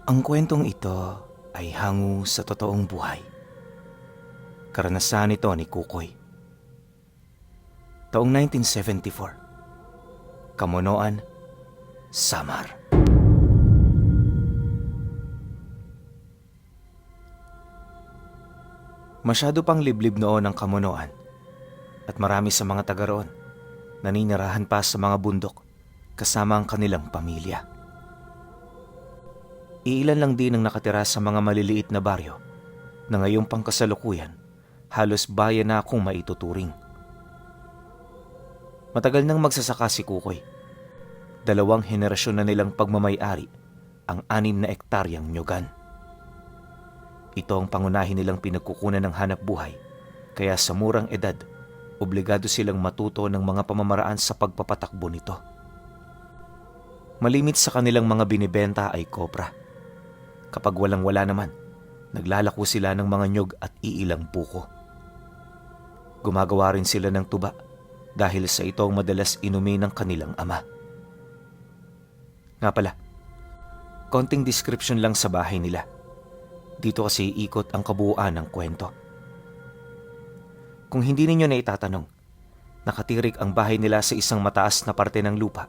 Ang kwentong ito ay hango sa totoong buhay. Karanasan ito ni Kukoy. Taong 1974, Kamunoan, Samar. Masyado pang liblib noon ang Kamunoan at marami sa mga taga roon naninirahan pa sa mga bundok kasama ang kanilang pamilya. Iilan lang din ang nakatira sa mga maliliit na baryo na ngayong pangkasalukuyan halos bayan na akong maituturing. Matagal nang magsasaka si Kukoy. 2 henerasyon na nilang pagmamay-ari ang 6 na ektaryang nyugan. Ito ang pangunahin nilang pinagkukunan ng hanap buhay, kaya sa murang edad, obligado silang matuto ng mga pamamaraan sa pagpapatakbo nito. Malimit sa kanilang mga binibenta ay kopra. Kapag walang-wala naman, naglalako sila ng mga nyog at iilang puko. Gumagawa rin sila ng tuba dahil sa ito ang madalas inumin ng kanilang ama. Nga pala, konting description lang sa bahay nila. Dito kasi ikot ang kabuuan ng kwento. Kung hindi ninyo na itatanong, nakatirik ang bahay nila sa isang mataas na parte ng lupa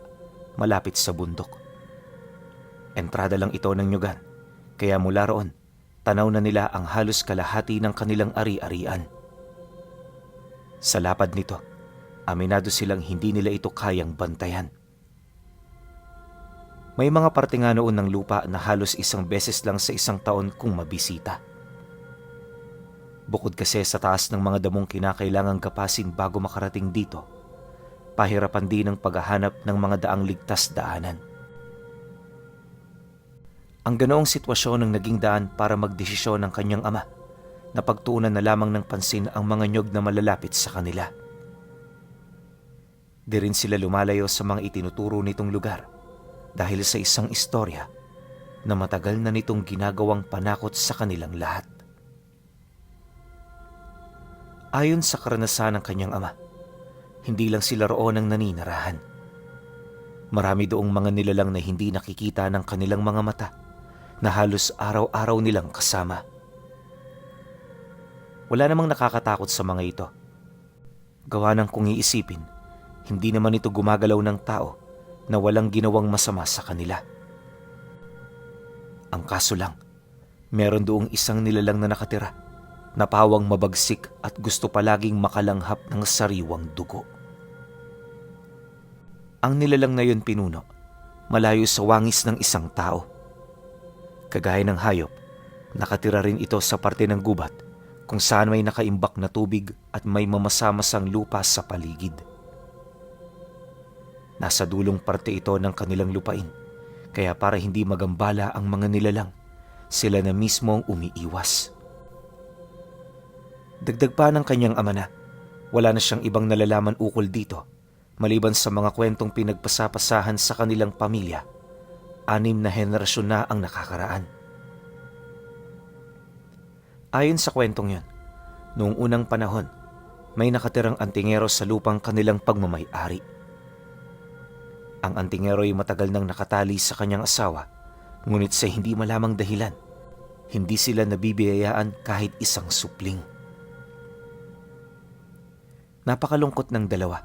malapit sa bundok. Entrada lang ito ng nyugan, kaya mula roon, tanaw na nila ang halos kalahati ng kanilang ari-arian. Sa lapad nito, aminado silang hindi nila ito kayang bantayan. May mga parte nga noon ng lupa na halos 1 beses lang sa 1 taon kung mabisita. Bukod kasi sa taas ng mga damong kinakailangang kapasin bago makarating dito, pahirapan din ang paghahanap ng mga daang ligtas daanan. Ang ganoong sitwasyon ang naging daan para magdesisyon ng kanyang ama na pagtuunan na lamang ng pansin ang mga nyog na malalapit sa kanila. Di rin sila lumalayo sa mga itinuturo nitong lugar dahil sa isang istorya na matagal na nitong ginagawang panakot sa kanilang lahat. Ayon sa karanasan ng kanyang ama, hindi lang sila roon ang naninirahan. Marami doong mga nilalang na hindi nakikita ng kanilang mga mata na halos araw-araw nilang kasama. Wala namang nakakatakot sa mga ito. Gawa ng kung iisipin, hindi naman ito gumagalaw ng tao na walang ginawang masama sa kanila. Ang kaso lang, meron doong isang nilalang na nakatira na pawang mabagsik at gusto palaging makalanghap ng sariwang dugo. Ang nilalang na yun pinuno, malayo sa wangis ng isang tao. Kagaya ng hayop, nakatira rin ito sa parte ng gubat kung saan may nakaimbak na tubig at may mamasa-masang lupa sa paligid. Nasa dulong parte ito ng kanilang lupain, kaya para hindi magambala ang mga nilalang, sila na mismo ang umiiwas. Dagdag pa ng kanyang ama na, wala na siyang ibang nalalaman ukol dito, maliban sa mga kwentong pinagpasapasahan sa kanilang pamilya. 6 na henerasyon na ang nakakaraan. Ayon sa kwentong yun, noong unang panahon, may nakatirang antingero sa lupang kanilang pagmamay-ari. Ang antingero ay matagal nang nakatali sa kanyang asawa, ngunit sa hindi malamang dahilan, hindi sila nabibiyayaan kahit isang supling. Napakalungkot ng dalawa.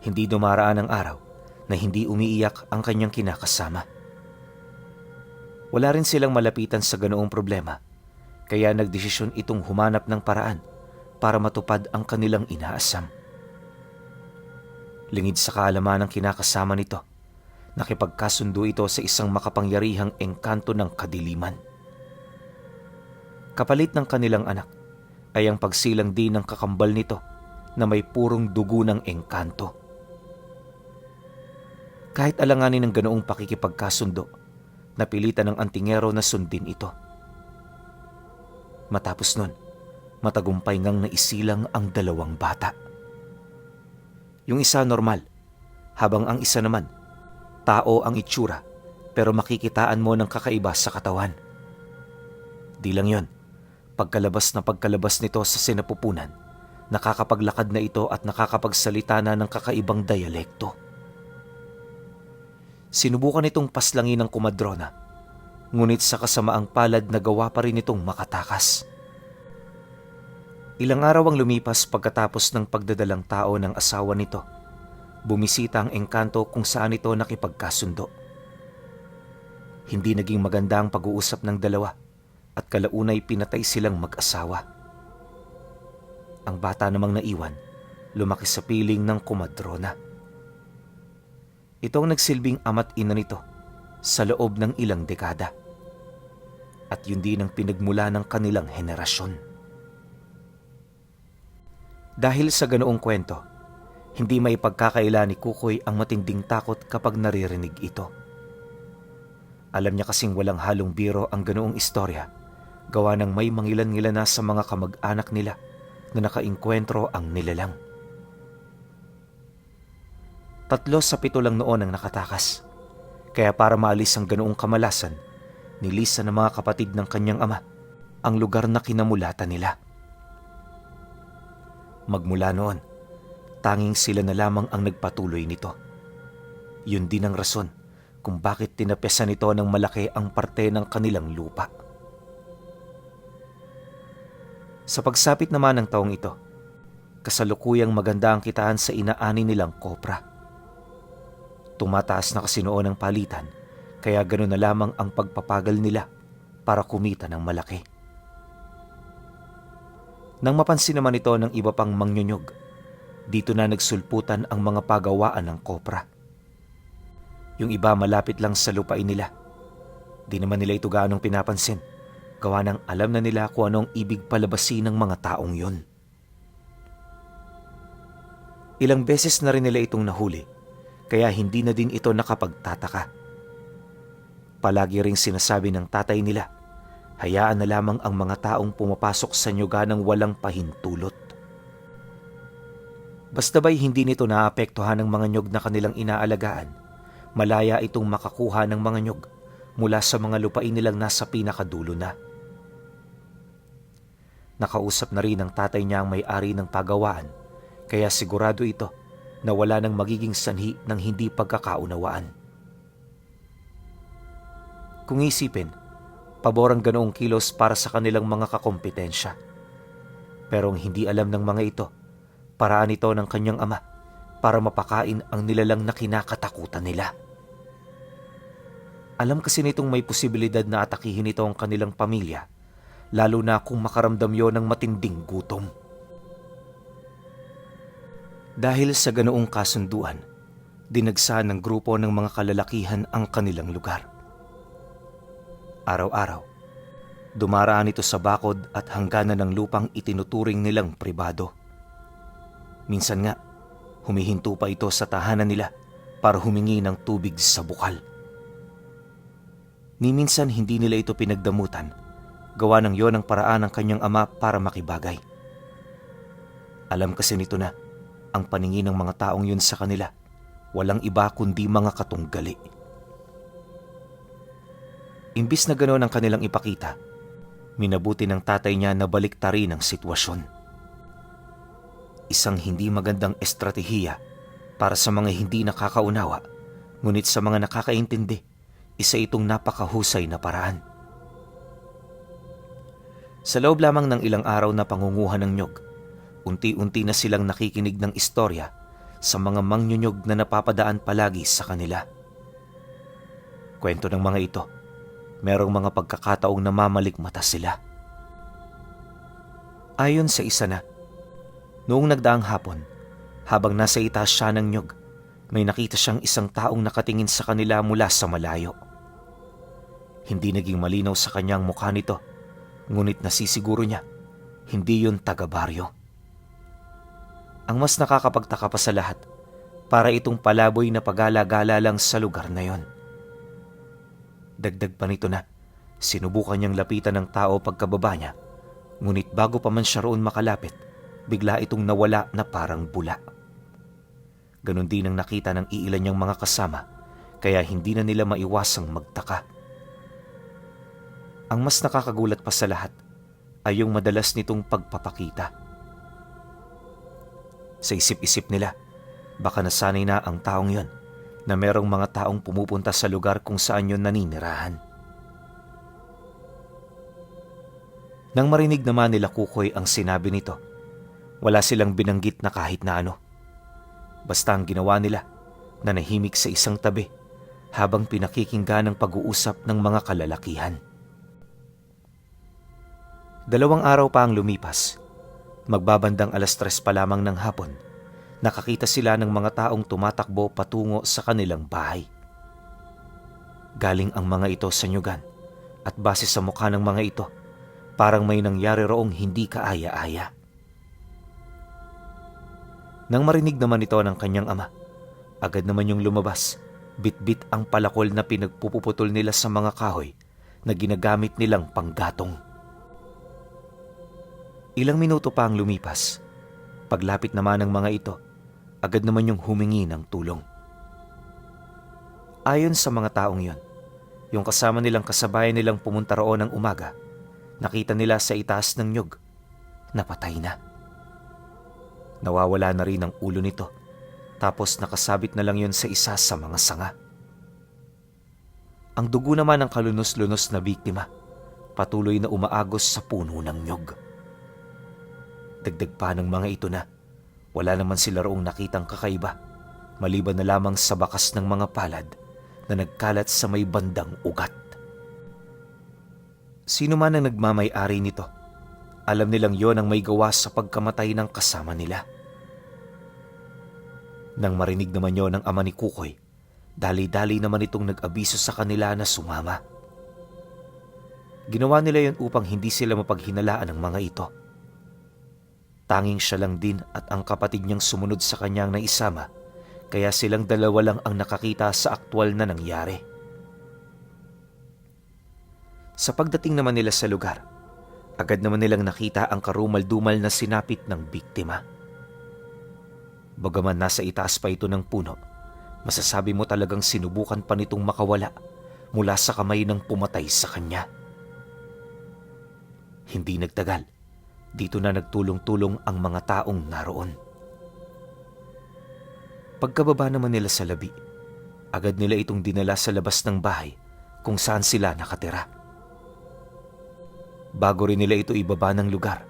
Hindi dumaraan ang araw na hindi umiiyak ang kanyang kinakasama. Wala rin silang malapitan sa ganoong problema, kaya nagdesisyon itong humanap ng paraan para matupad ang kanilang inaasam. Lingid sa kaalaman ng kinakasama nito, nakipagkasundo ito sa isang makapangyarihang engkanto ng kadiliman. Kapalit ng kanilang anak ay ang pagsilang din ng kakambal nito na may purong dugo ng engkanto. Kahit alanganin ng ganoong pakikipagkasundo, napilitan ng antingero na sundin ito. Matapos nun, matagumpay ngang naisilang ang 2 bata. Yung isa normal, habang ang isa naman, tao ang itsura pero makikitaan mo ng kakaiba sa katawan. Di lang yon, pagkalabas nito sa sinapupunan, nakakapaglakad na ito at nakakapagsalita na ng kakaibang dialekto. Sinubukan itong paslangin ng kumadrona, ngunit sa kasamaang palad nagawa pa rin itong makatakas. Ilang araw ang lumipas pagkatapos ng pagdadalang tao ng asawa nito. Bumisita ang engkanto kung saan ito nakipagkasundo. Hindi naging maganda ang pag-uusap ng dalawa at kalaunay pinatay silang mag-asawa. Ang bata namang naiwan, lumaki sa piling ng kumadrona. Ito ang nagsilbing ama't ina nito sa loob ng ilang dekada. At yun din ang pinagmula ng kanilang henerasyon. Dahil sa ganoong kwento, hindi may pagkakaila ni Kukoy ang matinding takot kapag naririnig ito. Alam niya kasing walang halong biro ang ganoong istorya, gawa ng may mangilan-ngilan na sa mga kamag-anak nila na nakainkwentro ang nilalang. 3 sa 7 lang noon ang nakatakas, kaya para maalis ang ganoong kamalasan, nilisan ng mga kapatid ng kanyang ama ang lugar na kinamulatan nila. Magmula noon, tanging sila na lamang ang nagpatuloy nito. Yun din ang rason kung bakit tinapesan nito ng malaki ang parte ng kanilang lupa. Sa pagsapit naman ng taong ito, kasalukuyang maganda ang kitaan sa inaani nilang kopra. Tumataas na kasi noon ang palitan, kaya gano'n na lamang ang pagpapagal nila para kumita ng malaki. Nang mapansin naman ito ng iba pang mangnyonyog, dito na nagsulputan ang mga pagawaan ng kopra. Yung iba malapit lang sa lupain nila. Di naman nila ito gaanong pinapansin, gawa ng alam na nila kung anong ibig palabasin ng mga taong yun. Ilang beses na rin nila itong nahuli, kaya hindi na din ito nakapagtataka. Palagi ring sinasabi ng tatay nila, hayaan na lamang ang mga taong pumapasok sa nyuga ng walang pahintulot. Basta ba'y hindi nito naapektuhan ng mga nyog na kanilang inaalagaan, malaya itong makakuha ng mga nyog mula sa mga lupain nilang nasa pinakadulo na. Nakausap na rin ng tatay niya ang may-ari ng pagawaan, kaya sigurado ito na wala nang magiging sanhi ng hindi pagkakaunawaan. Kung isipin, pabor ang ganoong kilos para sa kanilang mga kakompetensya. Pero ang hindi alam ng mga ito, paraan ito ng kanyang ama para mapakain ang nilalang na kinakatakutan nila. Alam kasi nitong may posibilidad na atakihin ito ang kanilang pamilya, lalo na kung makaramdam yon ng matinding gutom. Dahil sa ganoong kasunduan, dinagsahan ng grupo ng mga kalalakihan ang kanilang lugar. Araw-araw, dumaraan ito sa bakod at hangganan ng lupang itinuturing nilang pribado. Minsan nga, humihinto pa ito sa tahanan nila para humingi ng tubig sa bukal. Ni minsan hindi nila ito pinagdamutan, gawa ng yon ang paraan ng kanyang ama para makibagay. Alam kasi nito na ang paningin ng mga taong yun sa kanila, walang iba kundi mga katunggali. Imbis na gano'n ang kanilang ipakita, minabuti ng tatay niya na baliktarin ang sitwasyon. Isang hindi magandang estratehiya para sa mga hindi nakakaunawa, ngunit sa mga nakakaintindi, isa itong napakahusay na paraan. Sa loob lamang ng ilang araw na pangunguhan ng nyog, unti-unti na silang nakikinig ng istorya sa mga mangnyonyog na napapadaan palagi sa kanila. Kwento ng mga ito, merong mga pagkakataong namamalikmata sila. Ayon sa isa na, noong nagdaang hapon, habang nasa itaas siya ng nyog, may nakita siyang isang taong nakatingin sa kanila mula sa malayo. Hindi naging malinaw sa kanyang mukha nito, ngunit nasisiguro niya, hindi yun taga-baryo. Ang mas nakakapagtaka pa sa lahat, para itong palaboy na pagala-gala lang sa lugar na yon. Dagdag pa nito na, sinubukan niyang lapitan ng tao pagkababa niya, ngunit bago pa man siya roon makalapit, bigla itong nawala na parang bula. Ganon din ang nakita ng iilan niyang mga kasama, kaya hindi na nila maiwasang magtaka. Ang mas nakakagulat pa sa lahat ay yung madalas nitong pagpapakita. Sa isip-isip nila, baka nasanay na ang taong yon na merong mga taong pumupunta sa lugar kung saan yon naninirahan. Nang marinig naman nila Kukoy ang sinabi nito, wala silang binanggit na kahit na ano. Basta ang ginawa nila, nanahimik sa isang tabi habang pinakikinggan ang pag-uusap ng mga kalalakihan. 2 araw pa ang lumipas. Magbabandang 3:00 pa lamang ng hapon, nakakita sila ng mga taong tumatakbo patungo sa kanilang bahay. Galing ang mga ito sa nyugan at base sa mukha ng mga ito, parang may nangyari roong hindi kaaya-aya. Nang marinig naman ito ng kanyang ama, agad naman yung lumabas, bit-bit ang palakol na pinagpupuputol nila sa mga kahoy na ginagamit nilang panggatong. Ilang minuto pa ang lumipas. Paglapit naman ng mga ito, agad naman yung humingi ng tulong. Ayon sa mga taong yon, yung kasama nilang kasabayan nilang pumunta roon ng umaga, nakita nila sa itaas ng nyug, napatay na. Nawawala na rin ang ulo nito, tapos nakasabit na lang yun sa isa sa mga sanga. Ang dugo naman ng kalunos-lunos na biktima, patuloy na umaagos sa puno ng nyug. Dagdag pa ng mga ito na, wala naman sila roong nakitang kakaiba, maliban na lamang sa bakas ng mga palad na nagkalat sa may bandang ugat. Sino man ang nagmamay-ari nito, alam nilang yon ang may gawa sa pagkamatay ng kasama nila. Nang marinig naman yon ng ama ni Kukoy, dali-dali naman itong nag-abiso sa kanila na sumama. Ginawa nila yon upang hindi sila mapaghinalaan ng mga ito. Tanging siya lang din at ang kapatid niyang sumunod sa kanyang naisama, kaya silang dalawa lang ang nakakita sa aktwal na nangyari. Sa pagdating naman nila sa lugar, agad naman nilang nakita ang karumal-dumal na sinapit ng biktima. Bagaman nasa itaas pa ito ng puno, masasabi mo talagang sinubukan pa nitong makawala mula sa kamay ng pumatay sa kanya. Hindi nagtagal, dito na nagtulong-tulong ang mga taong naroon. Pagkababa naman nila sa labi, agad nila itong dinala sa labas ng bahay kung saan sila nakatira. Bago rin nila ito ibaba ng lugar,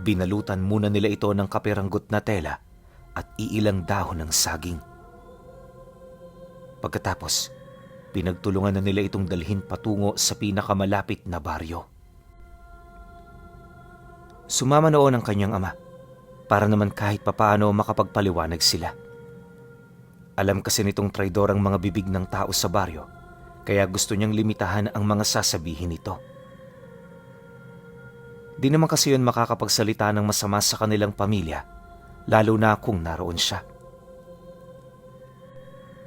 binalutan muna nila ito ng kapiranggot na tela at iilang dahon ng saging. Pagkatapos, pinagtulungan na nila itong dalhin patungo sa pinakamalapit na baryo. Sumama noon ang kanyang ama para naman kahit papaano makapagpaliwanag sila. Alam kasi nitong traidor ang mga bibig ng tao sa baryo, kaya gusto niyang limitahan ang mga sasabihin nito. Di naman kasi yun makakapagsalita ng masama sa kanilang pamilya, lalo na kung naroon siya.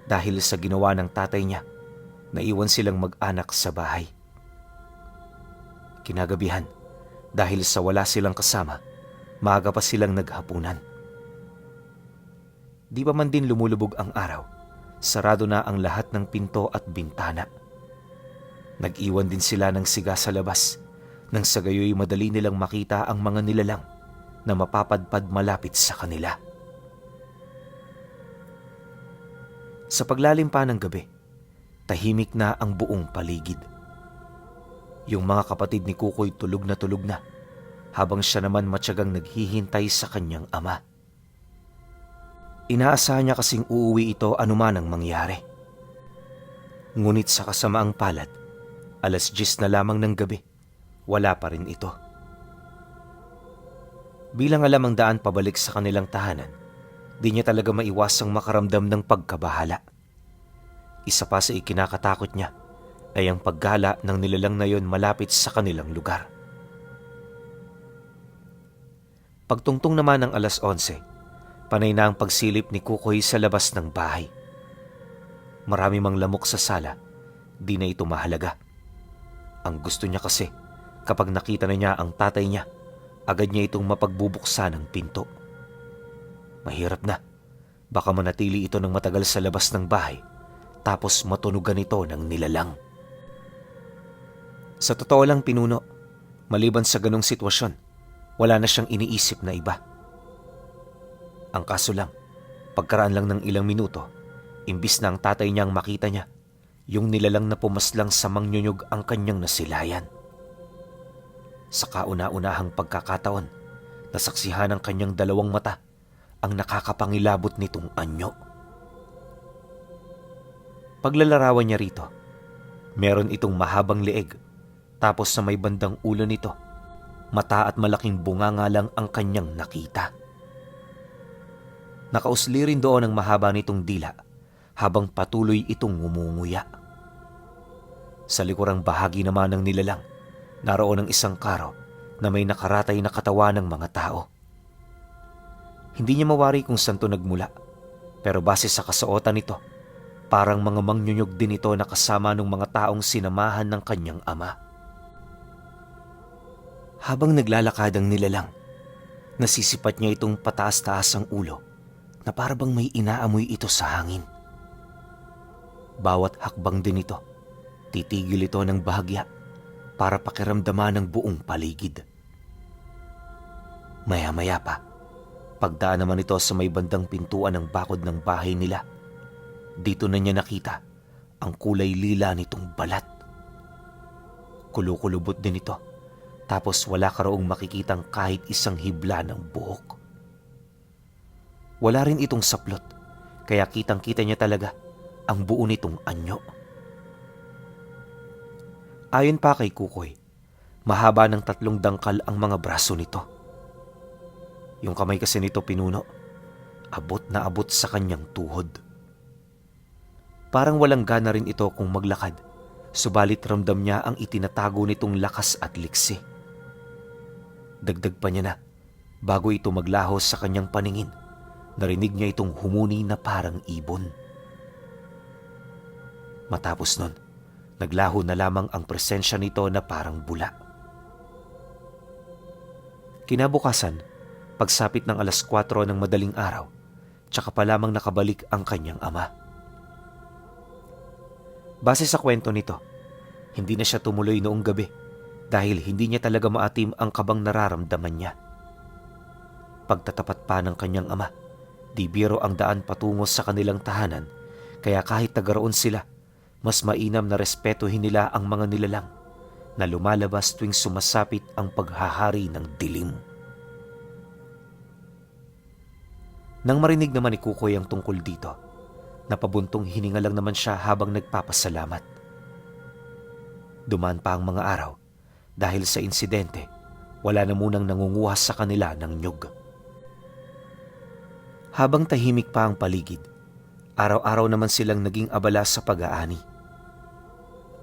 Dahil sa ginawa ng tatay niya, naiwan silang mag-anak sa bahay. Kinagabihan, dahil sa wala silang kasama, maaga pa silang naghapunan. Di pa man din lumulubog ang araw, sarado na ang lahat ng pinto at bintana. Nag-iwan din sila ng siga sa labas, nang sa gayoy madali nilang makita ang mga nilalang na mapapadpad malapit sa kanila. Sa paglalim pa ng gabi, tahimik na ang buong paligid. Yung mga kapatid ni Kukoy tulog na, habang siya naman matyagang naghihintay sa kanyang ama. Inaasahan niya kasing uuwi ito anuman ang mangyari. Ngunit sa kasamaang palad, 10:00 na lamang ng gabi, wala pa rin ito. Bilang alam ang daan pabalik sa kanilang tahanan, di niya talaga maiwasang makaramdam ng pagkabahala. Isa pa sa ikinakatakot niya ay ang paggala ng nilalang na yon malapit sa kanilang lugar. Pagtungtong naman ng 11:00, panay na ang pagsilip ni Kukoy sa labas ng bahay. Marami mang lamok sa sala, di na ito mahalaga. Ang gusto niya kasi, kapag nakita na niya ang tatay niya, agad niya itong mapagbubuksan ng pinto. Mahirap na, baka manatili ito ng matagal sa labas ng bahay, tapos matunugan ito ng nilalang. Sa totoo lang pinuno, maliban sa ganong sitwasyon, wala na siyang iniisip na iba. Ang kaso lang, pagkaraan lang ng ilang minuto, imbis na ang tatay niyang makita niya, yung nilalang na pumaslang sa mangnyunyog ang kanyang nasilayan. Sa kauna-unahang pagkakataon, nasaksihan ng kanyang dalawang mata ang nakakapangilabot nitong anyo. Paglalarawan niya rito, meron itong mahabang leeg, tapos sa may bandang ulo nito, mata at malaking bunganga lang ang kanyang nakita. Nakausli rin doon ang mahaba nitong dila habang patuloy itong ngumunguya. Sa likurang bahagi naman ng nilalang, naroon ang isang karo na may nakaratay na katawan ng mga tao. Hindi niya mawari kung saan to nagmula, pero base sa kasuotan nito, parang mga mangnyunyog din ito na kasama ng mga taong sinamahan ng kanyang ama. Habang naglalakad ang nilalang, nasisipat niya itong pataas-taas ang ulo na parabang may inaamoy ito sa hangin. Bawat hakbang din ito, titigil ito ng bahagya para pakiramdaman ng buong paligid. Maya-maya pa, pagdaan naman ito sa may bandang pintuan ng bakod ng bahay nila, dito na niya nakita ang kulay lila nitong balat. Kulukulubot din ito, tapos wala ka raong makikitang kahit isang hibla ng buhok. Wala rin itong saplot, kaya kitang-kita niya talaga ang buo nitong anyo. Ayon pa kay Kukoy, mahaba ng 3 dangkal ang mga braso nito. Yung kamay kasi nito pinuno, abot na abot sa kanyang tuhod. Parang walang gana rin ito kung maglakad, subalit ramdam niya ang itinatago nitong lakas at liksi. Dagdag pa niya na, bago ito maglahos sa kanyang paningin, narinig niya itong humuni na parang ibon. Matapos nun, naglaho na lamang ang presensya nito na parang bula. Kinabukasan, pagsapit ng 4:00 ng madaling araw, tsaka pa lamang nakabalik ang kanyang ama. Base sa kwento nito, hindi na siya tumuloy noong gabi dahil hindi niya talaga maatim ang kabang nararamdaman niya. Pagtatapat pa ng kanyang ama, di biro ang daan patungo sa kanilang tahanan, kaya kahit tagaroon sila, mas mainam na respetuhin nila ang mga nilalang na lumalabas tuwing sumasapit ang paghahari ng dilim. Nang marinig naman ni Kukoy ang tungkol dito, napabuntong hininga lang naman siya habang nagpapasalamat. Dumaan pa ang mga araw dahil sa insidente, wala na munang nangunguha sa kanila ng nyug. Habang tahimik pa ang paligid, araw-araw naman silang naging abala sa pag-aani.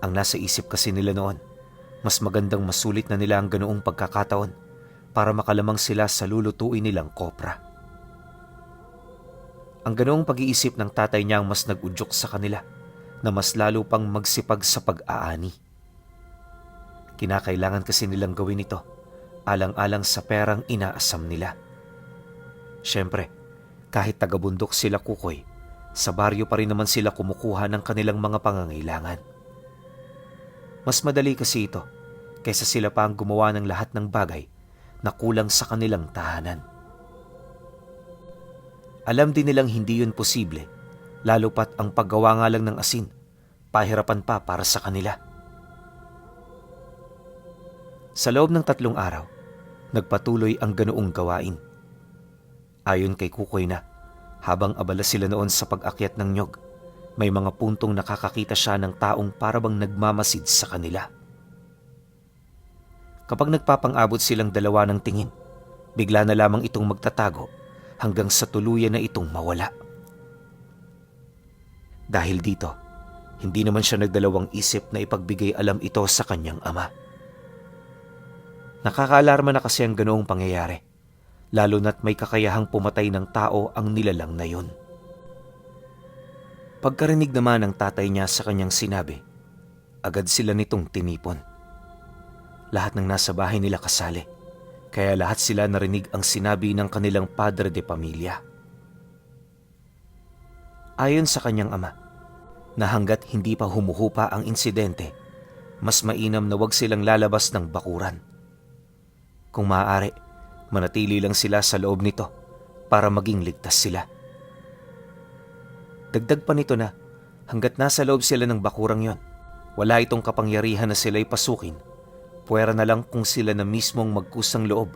Ang nasa isip kasi nila noon, mas magandang masulit na nila ang ganoong pagkakataon para makalamang sila sa lulutuin nilang kopra. Ang ganoong pag-iisip ng tatay niya ang mas nag-udyok sa kanila na mas lalo pang magsipag sa pag-aani. Kinakailangan kasi nilang gawin ito alang-alang sa perang inaasam nila. Siyempre, kahit taga-bundok sila Kukoy, sa baryo pa rin naman sila kumukuha ng kanilang mga pangangailangan. Mas madali kasi ito kaysa sila pa ang gumawa ng lahat ng bagay na kulang sa kanilang tahanan. Alam din nilang hindi yun posible, lalo pat ang paggawa nga lang ng asin, pahirapan pa para sa kanila. Sa loob ng 3 araw, nagpatuloy ang ganoong gawain. Ayon kay Kukoy na, habang abala sila noon sa pag-akyat ng nyog, may mga puntong nakakakita siya ng taong parabang nagmamasid sa kanila. Kapag nagpapang-abot silang dalawa ng tingin, bigla na lamang itong magtatago hanggang sa tuluyan na itong mawala. Dahil dito, hindi naman siya nagdalawang isip na ipagbigay alam ito sa kanyang ama. Nakakaalarma na kasi ang ganoong pangyayari, lalo na't may kakayahang pumatay ng tao ang nilalang na yun. Pagkarinig naman ng tatay niya sa kanyang sinabi, agad sila nitong tinipon. Lahat ng nasa bahay nila kasali, kaya lahat sila narinig ang sinabi ng kanilang padre de pamilya. Ayon sa kanyang ama, na hanggat hindi pa humuhupa ang insidente, mas mainam na wag silang lalabas ng bakuran. Kung maaari, manatili lang sila sa loob nito para maging ligtas sila. Dagdag pa nito na hanggat nasa loob sila ng bakurang yon, wala itong kapangyarihan na sila'y pasukin Puwera na lang kung sila na mismong magkusang loob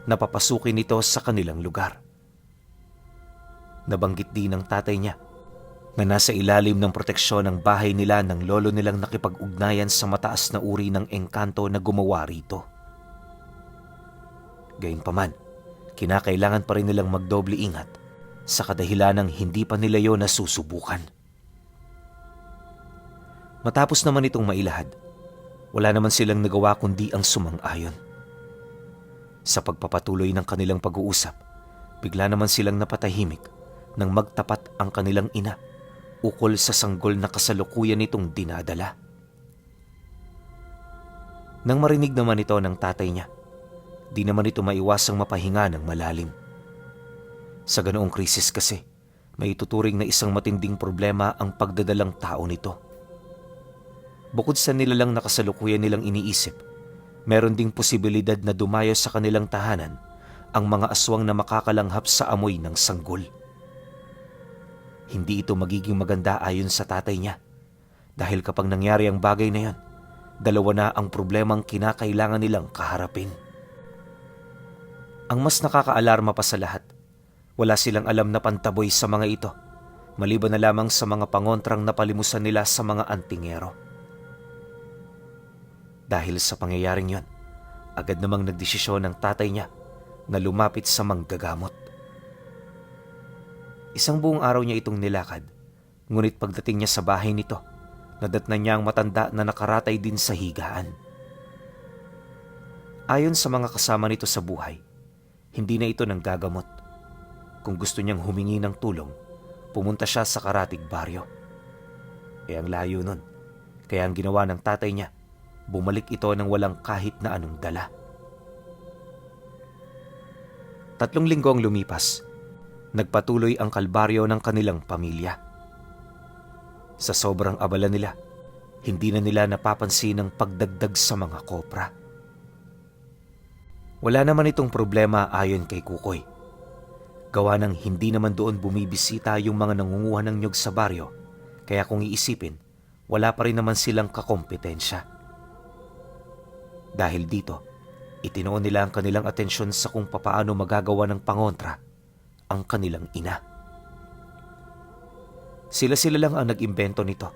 na papasukin ito sa kanilang lugar. Nabanggit din ng tatay niya na nasa ilalim ng proteksyon ng bahay nila ng lolo nilang nakipag-ugnayan sa mataas na uri ng engkanto na gumawa rito. Gayunpaman, kinakailangan pa rin nilang magdoble ingat sa kadahilanang hindi pa nila yon nasusubukan. Matapos naman itong mailahad, wala naman silang nagawa kundi ang sumang-ayon. Sa pagpapatuloy ng kanilang pag-uusap, bigla naman silang napatahimik nang magtapat ang kanilang ina ukol sa sanggol na kasalukuyan nitong dinadala. Nang marinig naman ito ng tatay niya, di naman ito maiwasang mapahinga ng malalim. Sa ganoong krisis kasi, may ituturing na isang matinding problema ang pagdadalang tao nito. Bukod sa nilalang na kasalukuyan nilang iniisip, meron ding posibilidad na dumayo sa kanilang tahanan ang mga aswang na makakalanghap sa amoy ng sanggol. Hindi ito magiging maganda ayon sa tatay niya dahil kapag nangyari ang bagay na yan, dalawa na ang problemang kinakailangan nilang kaharapin. Ang mas nakakaalarma pa sa lahat, wala silang alam na pantaboy sa mga ito, maliban na lamang sa mga pangontrang napalimusan nila sa mga antingero. Dahil sa pangyayaring yon, agad namang nagdesisyon ng tatay niya na lumapit sa manggagamot. Isang buong araw niya itong nilakad, ngunit pagdating niya sa bahay nito, nadatnan niya ang matanda na nakaratay din sa higaan. Ayon sa mga kasama nito sa buhay, hindi na ito nanggagamot. Kung gusto niyang humingi ng tulong, pumunta siya sa karatig baryo. Ang layo nun, kaya ang ginawa ng tatay niya, bumalik ito nang walang kahit na anong dala. 3 linggo ang lumipas, nagpatuloy ang kalbaryo ng kanilang pamilya. Sa sobrang abala nila, hindi na nila napapansin ang pagdagdag sa mga kopra. Wala naman itong problema ayon kay Kukoy. Gawa ng hindi naman doon bumibisita yung mga nangunguha ng nyog sa baryo, kaya kung iisipin, wala pa rin naman silang kakompetensya. Dahil dito, itinoon nila ang kanilang atensyon sa kung papaano magagawa ng pangontra ang kanilang ina. Sila lang ang nag-imbento nito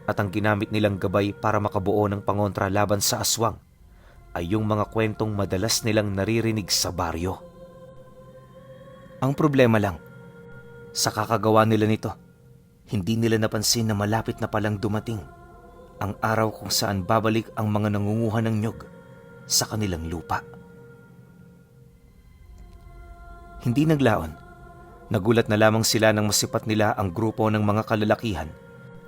at ang ginamit nilang gabay para makabuo ng pangontra laban sa aswang ay yung mga kwentong madalas nilang naririnig sa baryo. Ang problema lang, sa kakagawa nila nito, hindi nila napansin na malapit na palang dumating ang araw kung saan babalik ang mga nangunguha ng nyog sa kanilang lupa. Hindi naglaon, nagulat na lamang sila nang masipat nila ang grupo ng mga kalalakihan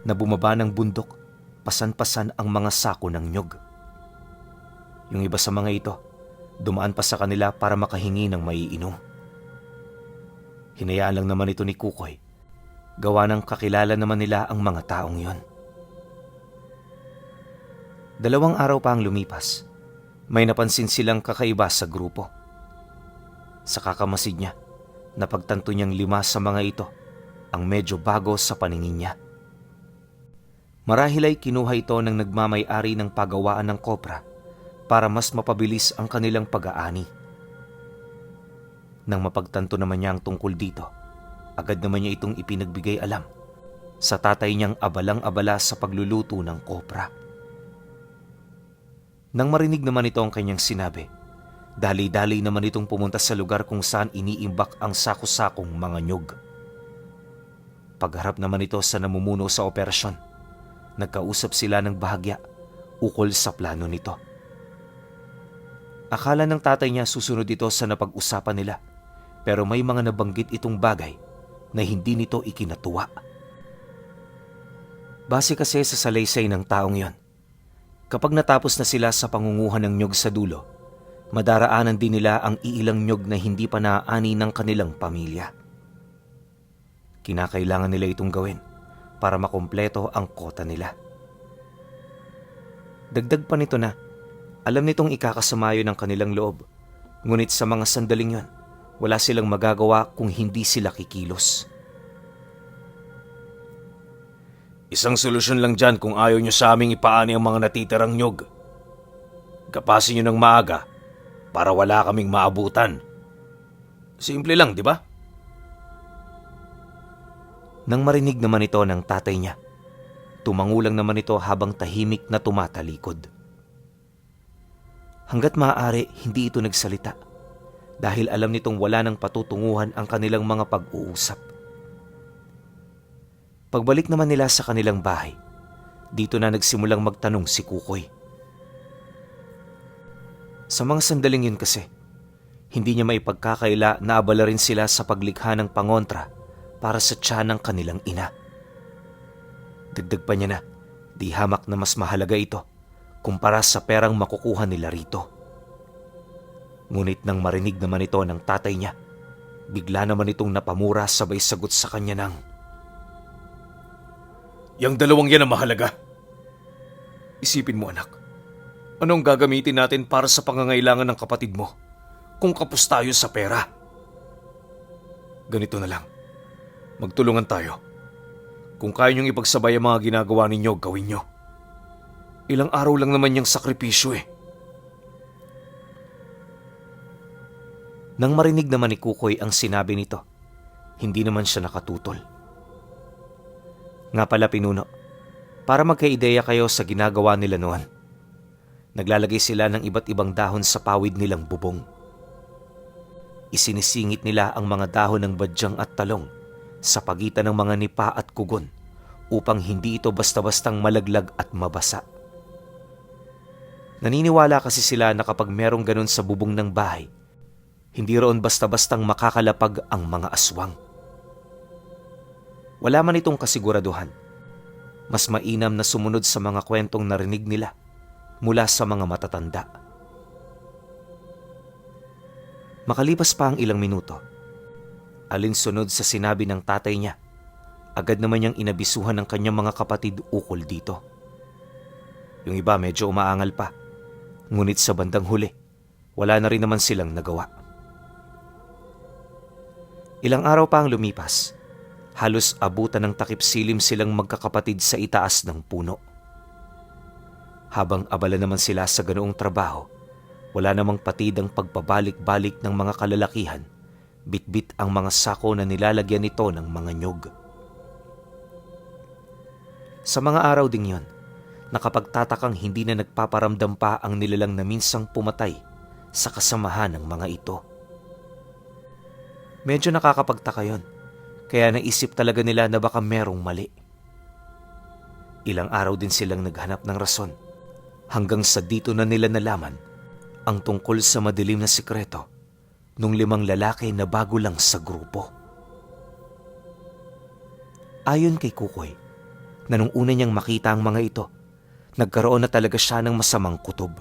na bumaba ng bundok, pasan-pasan ang mga sako ng nyog. Yung iba sa mga ito, dumaan pa sa kanila para makahingi ng maiinom. Hinayaan lang naman ito ni Kukoy, gawa ng kakilala naman nila ang mga taong yon. 2 araw pa ang lumipas, may napansin silang kakaiba sa grupo. Sa kakamasid niya, napagtanto niyang 5 sa mga ito ang medyo bago sa paningin niya. Marahil ay kinuha ito ng nagmamay-ari ng pagawaan ng kopra para mas mapabilis ang kanilang pag-aani. Nang mapagtanto naman niya ang tungkol dito, agad naman niya itong ipinagbigay alam sa tatay niyang abalang-abala sa pagluluto ng kopra. Nang marinig naman ito ang kanyang sinabi, dali-dali naman itong pumunta sa lugar kung saan iniimbak ang sako-sakong mga nyog. Pagharap naman ito sa namumuno sa operasyon, nagkausap sila ng bahagya ukol sa plano nito. Akala ng tatay niya susunod ito sa napag-usapan nila, pero may mga nabanggit itong bagay na hindi nito ikinatuwa. Base kasi sa salaysay ng taong yon, kapag natapos na sila sa pangunguha ng nyog sa dulo, madaraanan din nila ang iilang nyog na hindi pa naaani ng kanilang pamilya. Kinakailangan nila itong gawin para makumpleto ang kota nila. Dagdag pa nito na, alam nitong ikakasamayo ng kanilang loob, ngunit sa mga sandaling yon, wala silang magagawa kung hindi sila kikilos. Isang solusyon lang dyan kung ayaw nyo sa aming ipaani ang mga natitirang nyog. Kapasin nyo ng maaga para wala kaming maabutan. Simple lang, di ba? Nang marinig naman ito ng tatay niya, tumangulang naman ito habang tahimik na tumatalikod. Hanggat maaari, hindi ito nagsalita dahil alam nitong wala nang patutunguhan ang kanilang mga pag-uusap. Pagbalik naman nila sa kanilang bahay, dito na nagsimulang magtanong si Kukoy. Sa mga sandaling yun kasi, hindi niya maipagkakaila na abala rin sila sa paglikha ng pangontra para sa tiyan ng kanilang ina. Dagdag pa niya na, di hamak na mas mahalaga ito kumpara sa perang makukuha nila rito. Ngunit nang marinig naman ito ng tatay niya, bigla naman itong napamura sabay sagot sa kanya ng, "Yang dalawang yan ang mahalaga. Isipin mo, anak, anong gagamitin natin para sa pangangailangan ng kapatid mo kung kapos tayo sa pera? Ganito na lang. Magtulungan tayo. Kung kaya niyong ipagsabay ang mga ginagawa ninyo, gawin niyo. Ilang araw lang naman yung sakripisyo eh." Nang marinig naman ni Kukoy ang sinabi nito, hindi naman siya nakatutol. Nga pala Pinuno, para magka-ideya kayo sa ginagawa nila noon, naglalagay sila ng iba't ibang dahon sa pawid nilang bubong. Isinisingit nila ang mga dahon ng badyang at talong sa pagitan ng mga nipa at kugon upang hindi ito basta-bastang malaglag at mabasa. Naniniwala kasi sila na kapag merong ganun sa bubong ng bahay, hindi roon basta-bastang makakalapag ang mga aswang. Wala man itong kasiguraduhan. Mas mainam na sumunod sa mga kwentong narinig nila mula sa mga matatanda. Makalipas pa ang ilang minuto, alinsunod sa sinabi ng tatay niya, agad naman niyang inabisuhan ng kanyang mga kapatid ukol dito. Yung iba medyo umaangal pa, ngunit sa bandang huli, wala na rin naman silang nagawa. Ilang araw pa ang lumipas, halos abutan ng takip silim silang magkakapatid sa itaas ng puno. Habang abala naman sila sa ganoong trabaho, wala namang patid ang pagpabalik-balik ng mga kalalakihan, bitbit ang mga sako na nilalagyan nito ng mga nyog. Sa mga araw ding yon, nakapagtatakang hindi na nagpaparamdam pa ang nilalang na minsang pumatay sa kasamahan ng mga ito. Medyo nakakapagtaka yon, kaya naisip talaga nila na baka merong mali. Ilang araw din silang naghanap ng rason, hanggang sa dito na nila nalaman ang tungkol sa madilim na sikreto nung 5 lalaki na bago lang sa grupo. Ayon kay Kukoy, na nung una niyang makita ang mga ito, nagkaroon na talaga siya ng masamang kutob.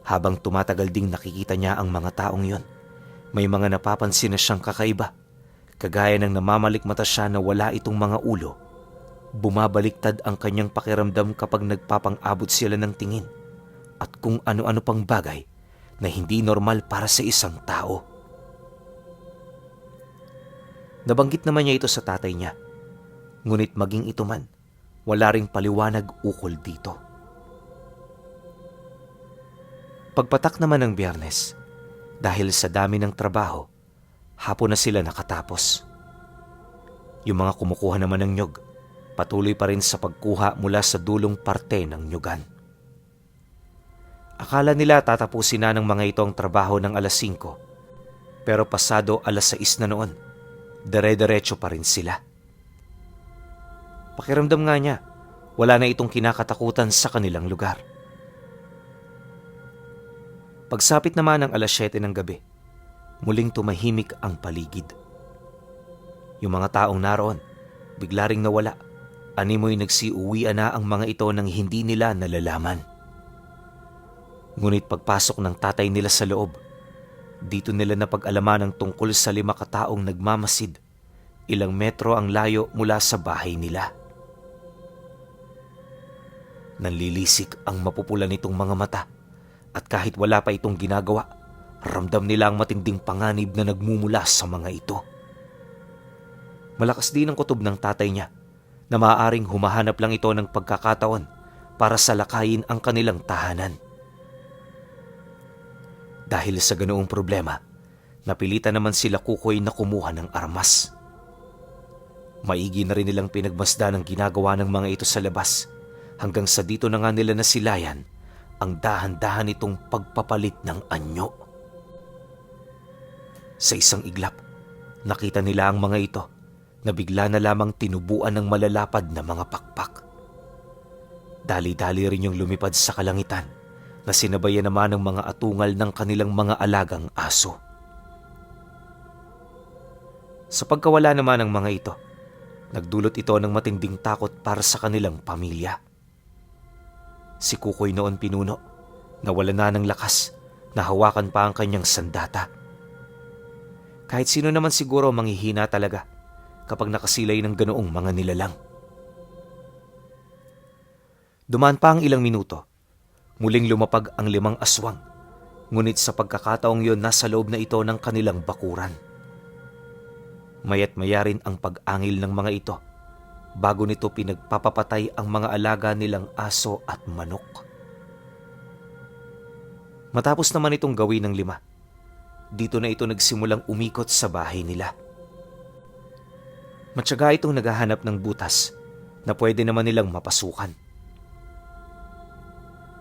Habang tumatagal ding nakikita niya ang mga taong yon, may mga napapansin na siyang kakaiba, kagaya ng namamalikmata siya na wala itong mga ulo. Bumabaliktad ang kanyang pakiramdam kapag nagpapang-abot sila ng tingin, at kung ano-ano pang bagay na hindi normal para sa isang tao. Nabanggit naman niya ito sa tatay niya, ngunit maging ito man, wala ring paliwanag ukol dito. Pagpatak naman ng Biyernes, dahil sa dami ng trabaho, hapon na sila nakatapos. Yung mga kumukuha naman ng nyog, patuloy pa rin sa pagkuha mula sa dulong parte ng nyugan. Akala nila tatapusin na ng mga ito ang trabaho ng 5:00, pero pasado 6:00 na noon, dere-derecho pa rin sila. Pakiramdam nga niya, wala na itong kinakatakutan sa kanilang lugar. Pagsapit naman ng 7:00 ng gabi, muling tumahimik ang paligid. Yung mga taong naroon, bigla ring nawala. Animoy nagsiuwian na ang mga ito nang hindi nila nalalaman. Ngunit pagpasok ng tatay nila sa loob, dito nila napag-alaman ang tungkol sa 5 kataong nagmamasid, ilang metro ang layo mula sa bahay nila. Nanlilisik ang mapupula nitong mga mata, at kahit wala pa itong ginagawa, ramdam nila ang matinding panganib na nagmumula sa mga ito. Malakas din ang kutob ng tatay niya na maaaring humahanap lang ito ng pagkakataon para salakayin ang kanilang tahanan. Dahil sa ganoong problema, napilitan naman sila Kukoy na kumuha ng armas. Maigi na rin nilang pinagmasdan ang ginagawa ng mga ito sa labas, hanggang sa dito na nga nila nasilayan ang dahan-dahan itong pagpapalit ng anyo. Sa isang iglap, nakita nila ang mga ito na bigla na lamang tinubuan ng malalapad na mga pakpak. Dali-dali rin yung lumipad sa kalangitan na sinabayan naman ng mga atungal ng kanilang mga alagang aso. Sa pagkawala naman ng mga ito, nagdulot ito ng matinding takot para sa kanilang pamilya. Si Kukoy noon pinuno, nawala na ng lakas, na hawakan pa ang kanyang sandata. Kahit sino naman siguro manghihina talaga kapag nakasilay ng ganoong mga nilalang. Dumaan pa ang ilang minuto, muling lumapag ang 5 aswang, ngunit sa pagkakataong yon nasa loob na ito ng kanilang bakuran. Maya't maya rin ang pag-angil ng mga ito bago nito pinagpapapatay ang mga alaga nilang aso at manok. Matapos naman itong gawin ng 5, dito na ito nagsimulang umikot sa bahay nila. Matyaga itong naghahanap ng butas na pwede naman nilang mapasukan.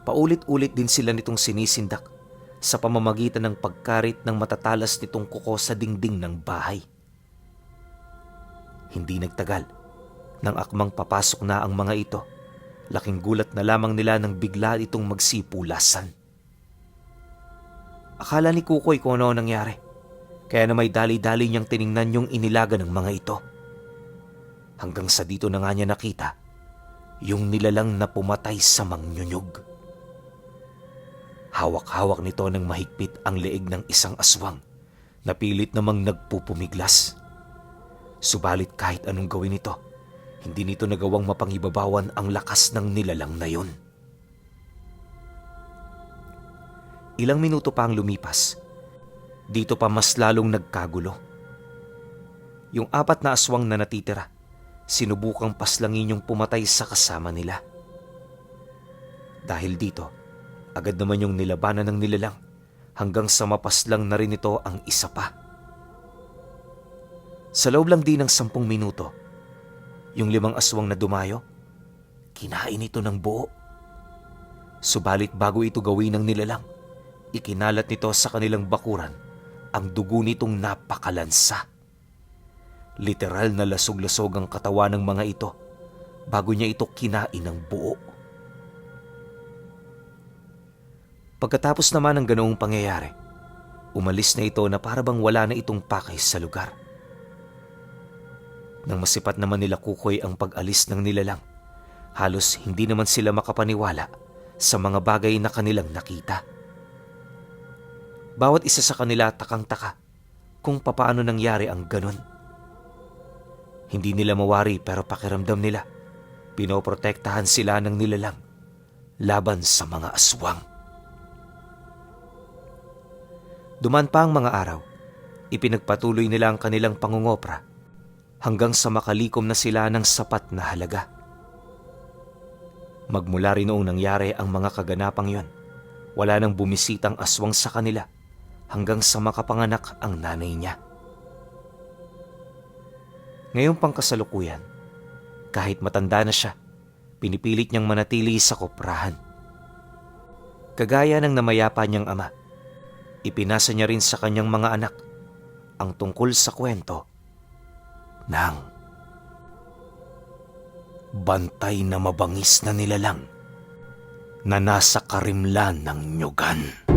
Paulit-ulit din sila nitong sinisindak sa pamamagitan ng pagkarit ng matatalas nitong kuko sa dingding ng bahay. Hindi nagtagal, nang akmang papasok na ang mga ito, laking gulat na lamang nila nang bigla itong magsipulasan. Akala ni Kukoy kung ano nangyari, kaya na may dali-dali niyang tiningnan yung inilaga ng mga ito. Hanggang sa dito na nga niya nakita yung nilalang na pumatay sa mangnyunyog. Hawak-hawak nito ng mahigpit ang leeg ng isang aswang na pilit namang nagpupumiglas. Subalit kahit anong gawin nito, hindi nito nagawang mapangibabawan ang lakas ng nilalang na yun. Ilang minuto pa ang lumipas, dito pa mas lalong nagkagulo. Yung 4 na aswang na natitira, sinubukang paslangin yung pumatay sa kasama nila. Dahil dito, agad naman yung nilabanan ng nilalang hanggang sa mapaslang na rin ito ang isa pa. Sa loob lang din ng 10 minuto, yung 5 aswang na dumayo, kinain ito ng buo. Subalit bago ito gawin ng nilalang, ikinalat nito sa kanilang bakuran ang dugo nitong napakalansa. Literal na lasog-lasog ang katawan ng mga ito bago niya ito kinain ng buo. Pagkatapos naman ng ganoong pangyayari, umalis na ito na para bang wala na itong pakay sa lugar. Nang masipat naman nila Kukoy ang pag-alis ng nilalang, halos hindi naman sila makapaniwala sa mga bagay na kanilang nakita. Bawat isa sa kanila takang-taka kung papaano nangyari ang ganon. Hindi nila mawari pero pakiramdam nila, pinoprotektahan sila ng nilalang laban sa mga aswang. Duman pa ang mga araw, ipinagpatuloy nila ang kanilang pangungopra hanggang sa makalikom na sila ng sapat na halaga. Magmula rin noong nangyari ang mga kaganapang yon, wala nang bumisitang aswang sa kanila hanggang sa makapanganak ang nanay niya. Ngayong pangkasalukuyan, kahit matanda na siya, pinipilit niyang manatili sa koprahan. Kagaya ng namayapa niyang ama, ipinasa niya rin sa kanyang mga anak ang tungkol sa kwento ng bantay na mabangis na nilalang na nasa karimlan ng nyugan.